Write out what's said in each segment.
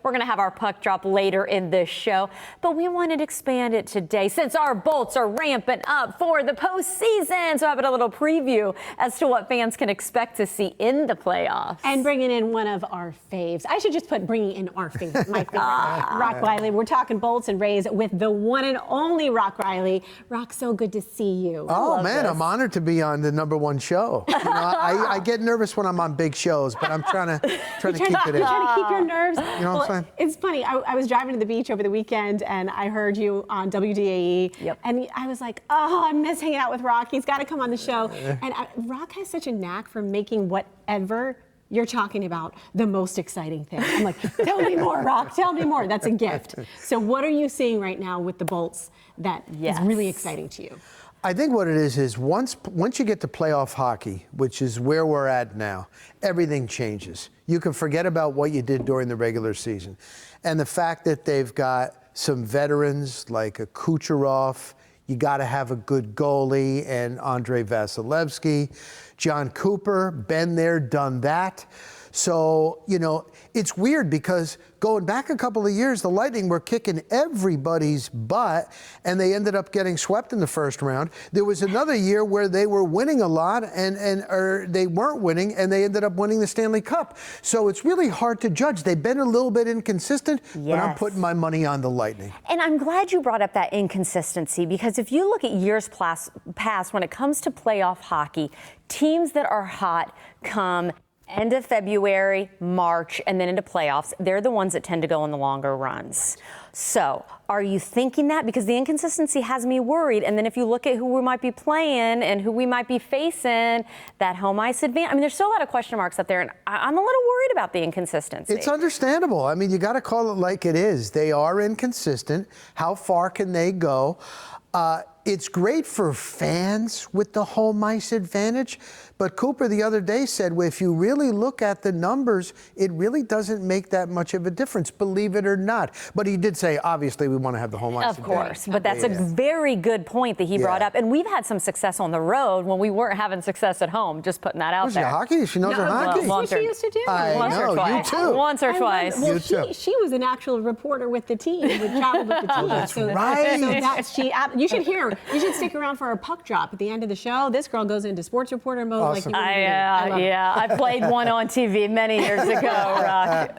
We're going to have our puck drop later in this show, but we wanted to expand it today since our Bolts are ramping up for the postseason. So having a little preview as to what fans can expect to see in the playoffs. And bringing in one of our faves. I should just put bringing in our favorite, my favorite, Rock Riley. We're talking Bolts and Rays with the one and only Rock Riley. Rock, so good to see you. Oh, man, I'm honored to be on the #1 show. You know, I get nervous when I'm on big shows, but I'm trying to keep it in. You're trying to keep your nerves. You know what I'm saying? It's funny. I was driving to the beach over the weekend, and I heard you on WDAE. Yep. And I was like, oh, I miss hanging out with Rock. He's got to come on the show. And Rock has such a knack for making whatever you're talking about the most exciting thing. I'm like, tell me more, Rock. Tell me more. That's a gift. So what are you seeing right now with the Bolts that is really exciting to you? I think what it is once you get to playoff hockey, which is where we're at now, everything changes. You can forget about what you did during the regular season. And the fact that they've got some veterans like a Kucherov, you got to have a good goalie, and Andrei Vasilevsky, John Cooper, been there, done that. So, you know, it's weird because going back a couple of years, the Lightning were kicking everybody's butt, and they ended up getting swept in the first round. There was another year where they were winning a lot, or they weren't winning, and they ended up winning the Stanley Cup. So it's really hard to judge. They've been a little bit inconsistent, but I'm putting my money on the Lightning. And I'm glad you brought up that inconsistency, because if you look at years past when it comes to playoff hockey, teams that are hot come end of February, March, and then into playoffs. They're the ones that tend to go on the longer runs. So are you thinking that? Because the inconsistency has me worried. And then if you look at who we might be playing and who we might be facing, that home ice advantage. I mean, there's still a lot of question marks up there, and I'm a little worried about the inconsistency. It's understandable. I mean, you got to call it like it is. They are inconsistent. How far can they go? It's great for fans with the home ice advantage, but Cooper the other day said, well, if you really look at the numbers, it really doesn't make that much of a difference, believe it or not. But he did say, obviously, we want to have the home ice advantage. Of course, but that's a very good point that he brought up. And we've had some success on the road when we weren't having success at home, just putting that out there. Hockey? She knows her hockey. That's what she used to do. I know, you too. Once or twice. Well, she was an actual reporter with the team, would travel with the team. That's right. So you should hear. You should stick around for a puck drop at the end of the show. This girl goes into sports reporter mode like you wouldn't believe. I played one on TV many years ago, Rock.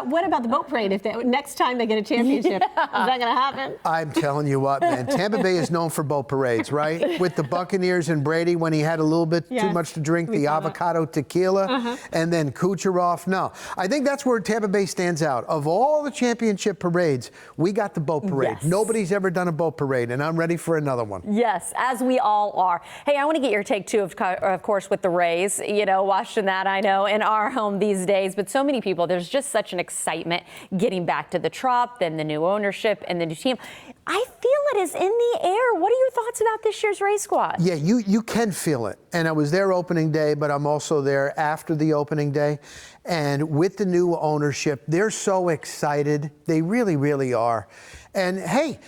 What about the boat parade? If next time they get a championship, is that going to happen? I'm telling you what, man. Tampa Bay is known for boat parades, right? With the Buccaneers and Brady when he had a little bit too much to drink, the avocado tequila, and then Kucherov. No, I think that's where Tampa Bay stands out. Of all the championship parades, we got the boat parade. Yes. Nobody's ever done a boat parade, and I'm ready for another one. Yes, as we all are. Hey, I want to get your take, too, of course, with the Rays. You know, watching that, I know, in our home these days. But so many people, there's just such an excitement getting back to the Trop, then the new ownership and the new team. I feel it is in the air. What are your thoughts about this year's Rays squad? Yeah, you can feel it. And I was there opening day, but I'm also there after the opening day. And with the new ownership, they're so excited. They really, really are. And hey,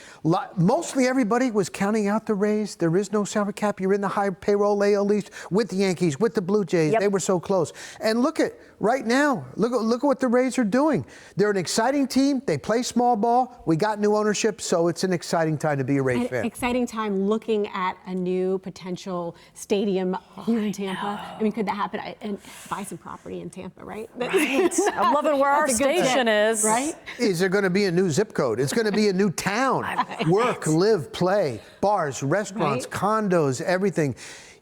mostly everybody was counting out the Rays. There is no salary cap. You're in the high payroll AL East with the Yankees, with the Blue Jays. They were so close. And look at right now. Look at what the Rays are doing. They're an exciting team. They play small ball. We got new ownership, so it's an exciting time to be a Rays fan. Exciting time looking at a new potential stadium here in Tampa. I mean, could that happen? And buy some property in Tampa, right? Right. I'm loving where our station is. Right? Is there going to be a new zip code? It's going to be a new town. Work, live, play, bars, restaurants, condos, everything.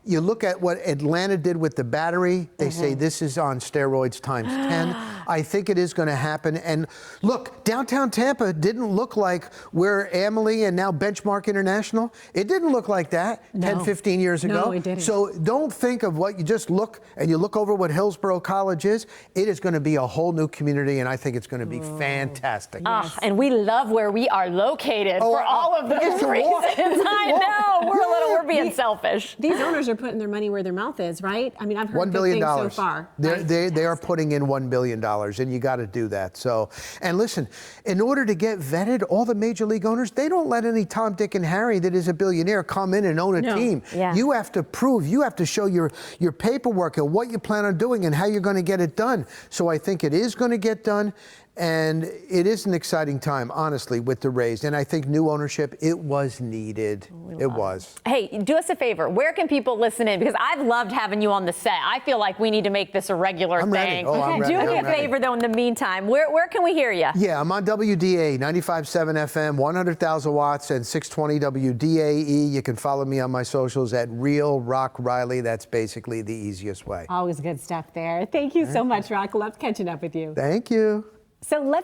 You look at what Atlanta did with the Battery. They say this is on steroids times 10. I think it is going to happen. And look, downtown Tampa didn't look like where Amalie and now Benchmark International. It didn't look like that 10, 15 years ago. No, it didn't. So don't think of what you just look, and you look over what Hillsborough College is. It is going to be a whole new community, and I think it's going to be fantastic. And we love where we are located for all of those reasons. I know. We're being selfish. These owners are putting their money where their mouth is, right? I mean, I've heard $1 billion good things so far. They are putting in $1 billion, and you got to do that. So, and listen, in order to get vetted, all the major league owners, they don't let any Tom, Dick, and Harry that is a billionaire come in and own a team. You have to prove, you have to show your paperwork and what you plan on doing and how you're going to get it done. So I think it is going to get done. And it is an exciting time, honestly, with the Rays. And I think new ownership, it was needed. It was. Hey, do us a favor. Where can people listen in? Because I've loved having you on the set. I feel like we need to make this a regular I'm thing. ready. Oh, I'm ready. Do me I'm a ready. favor, though, in the meantime. Where can we hear you? Yeah, I'm on WDAE, 95.7 FM, 100,000 watts, and 620 WDAE. You can follow me on my socials at Real Rock Riley. That's basically the easiest way. Always good stuff there. Thank you so much, Rock. Love catching up with you. Thank you. So let's